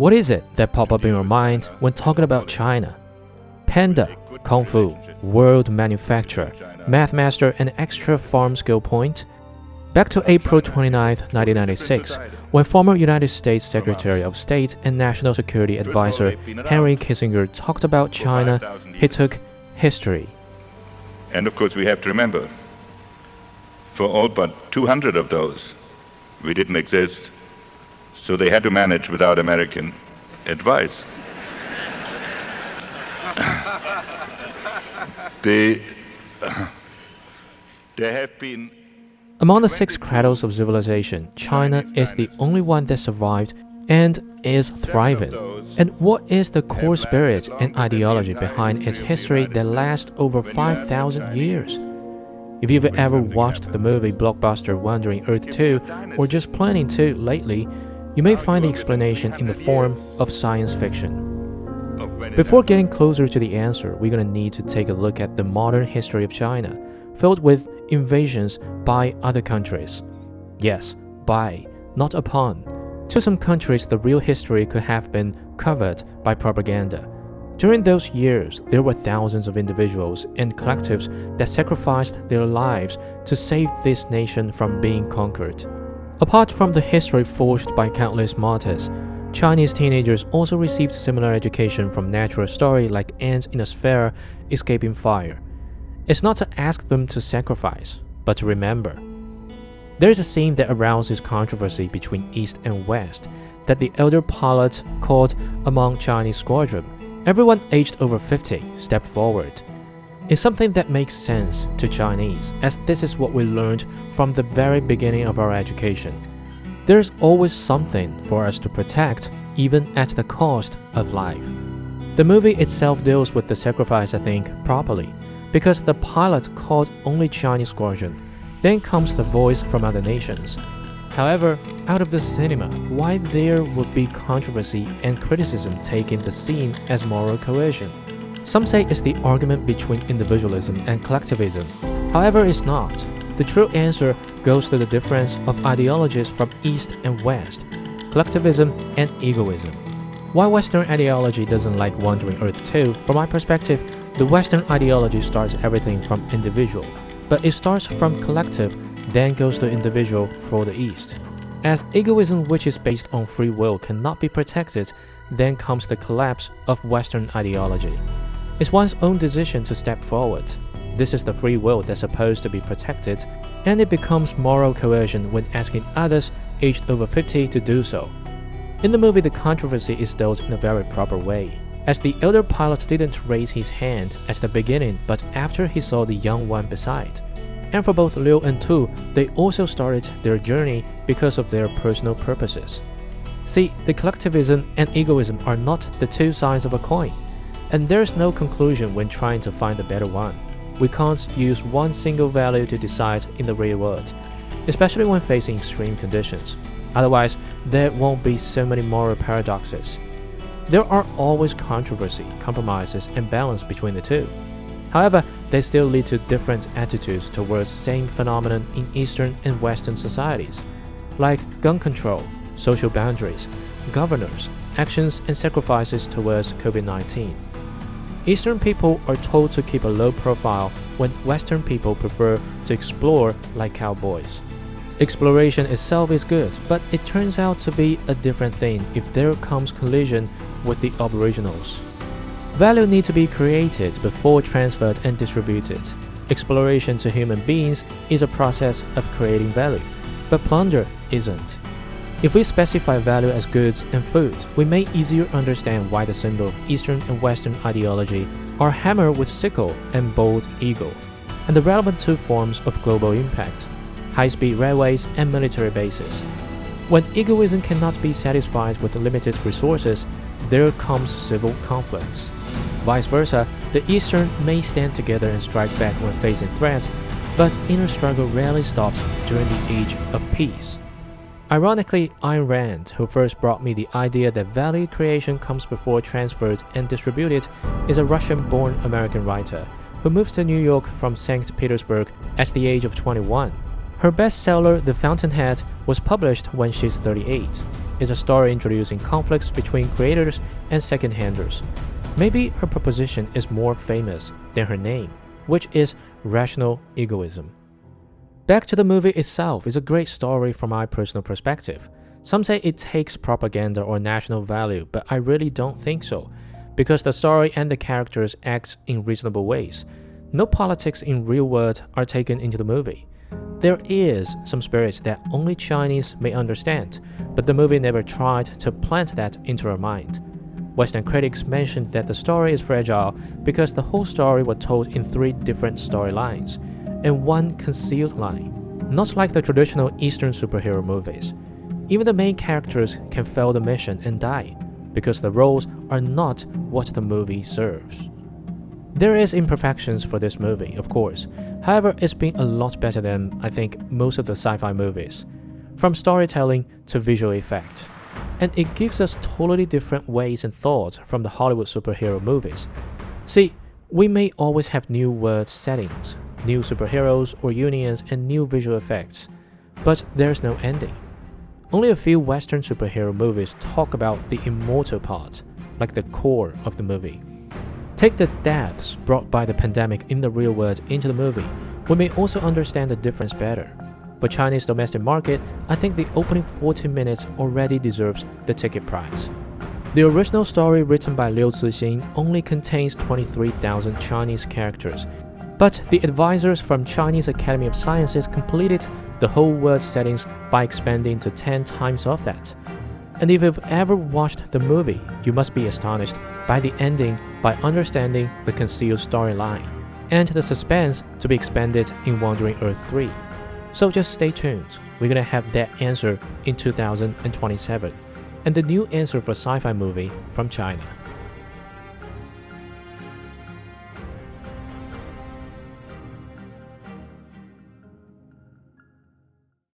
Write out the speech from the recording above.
What is it that pop up in your mind when talking about China? Panda, Kung Fu, world manufacturer, math master and extra farm skill point? Back to April 29, 1996, when former United States Secretary of State and National Security Advisor Henry Kissinger talked about China, he took history. And of course we have to remember, for all but 200 of those, we didn't exist, so they had to manage without American advice. There have been... Among the six cradles of civilization, China is the only one that survived and is thriving. And what is the core spirit and ideology behind its history that lasts over 5,000 years? If you've ever watched the movie blockbuster Wandering Earth 2 or just planning to lately, you may find the explanation in the form of science fiction. Before getting closer to the answer, we're going to need to take a look at the modern history of China, filled with invasions by other countries. Yes, by, not upon. To some countries, the real history could have been covered by propaganda. During those years, there were thousands of individuals and collectives that sacrificed their lives to save this nation from being conquered. Apart from the history forged by countless martyrs, Chinese teenagers also received similar education from natural stories like ants in a sphere escaping fire. It's not to ask them to sacrifice, but to remember. There is a scene that arouses controversy between East and West that the elder pilot called among Chinese squadron. Everyone aged over 50 stepped forward. It's something that makes sense to Chinese, as this is what we learned from the very beginning of our education. There's always something for us to protect, even at the cost of life. The movie itself deals with the sacrifice, I think, properly, because the pilot called only Chinese squadron. Then comes the voice from other nations. However, out of the cinema, why there would be controversy and criticism taking the scene as moral coercion? Some say it's the argument between individualism and collectivism. However, it's not. The true answer goes to the difference of ideologies from East and West, collectivism and egoism. Why Western ideology doesn't like Wandering Earth 2, from my perspective, the Western ideology starts everything from individual, but it starts from collective, then goes to individual for the East. As egoism, which is based on free will, cannot be protected, then comes the collapse of Western ideology. It's one's own decision to step forward. This is the free will that's supposed to be protected, and it becomes moral coercion when asking others aged over 50 to do so. In the movie, the controversy is dealt in a very proper way, as the elder pilot didn't raise his hand at the beginning but after he saw the young one beside. And for both Liu and Tu, they also started their journey because of their personal purposes. See, the collectivism and egoism are not the two sides of a coin, and there's no conclusion when trying to find the better one. We can't use one single value to decide in the real world, especially when facing extreme conditions. Otherwise, there won't be so many moral paradoxes. There are always controversy, compromises, and balance between the two. However, they still lead to different attitudes towards the same phenomenon in Eastern and Western societies, like gun control, social boundaries, governors, actions, and sacrifices towards COVID-19. Eastern people are told to keep a low profile when Western people prefer to explore like cowboys. Exploration itself is good, but it turns out to be a different thing if there comes collision with the aboriginals. Value needs to be created before transferred and distributed. Exploration to human beings is a process of creating value, but plunder isn't. If we specify value as goods and food, we may easier understand why the symbol of Eastern and Western ideology are hammer with sickle and bald eagle, and the relevant two forms of global impact, high-speed railways and military bases. When egoism cannot be satisfied with limited resources, there comes civil conflicts. Vice versa, the Eastern may stand together and strike back when facing threats, but inner struggle rarely stops during the age of peace. Ironically, Ayn Rand, who first brought me the idea that value creation comes before transferred and distributed, is a Russian-born American writer who moves to New York from St. Petersburg at the age of 21. Her bestseller, The Fountainhead, was published when she's 38. It's a story introducing conflicts between creators and second-handers. Maybe her proposition is more famous than her name, which is rational egoism. Back to the movie itself is a great story from my personal perspective. Some say it takes propaganda or national value, but I really don't think so, because the story and the characters act in reasonable ways. No politics in real world are taken into the movie. There is some spirit that only Chinese may understand, but the movie never tried to plant that into our mind. Western critics mentioned that the story is fragile because the whole story was told in 3 different storylines, and 1 concealed line, not like the traditional Eastern superhero movies. Even the main characters can fail the mission and die, because the roles are not what the movie serves. There is imperfections for this movie, of course. However, it's been a lot better than, I think, most of the sci-fi movies, from storytelling to visual effect. And it gives us totally different ways and thoughts from the Hollywood superhero movies. See, we may always have new world settings, new superheroes or unions, and new visual effects, but there's no ending. Only a few Western superhero movies talk about the immortal part, like the core of the movie. Take the deaths brought by the pandemic in the real world into the movie, we may also understand the difference better. For Chinese domestic market, I think the opening 40 minutes already deserves the ticket price. The original story written by Liu Cixin only contains 23,000 Chinese characters, but the advisors from Chinese Academy of Sciences completed the whole world settings by expanding to 10 times of that. And if you've ever watched the movie, you must be astonished by the ending by understanding the concealed storyline and the suspense to be expanded in Wandering Earth 3. So just stay tuned, we're gonna have that answer in 2027, and the new answer for sci-fi movie from China.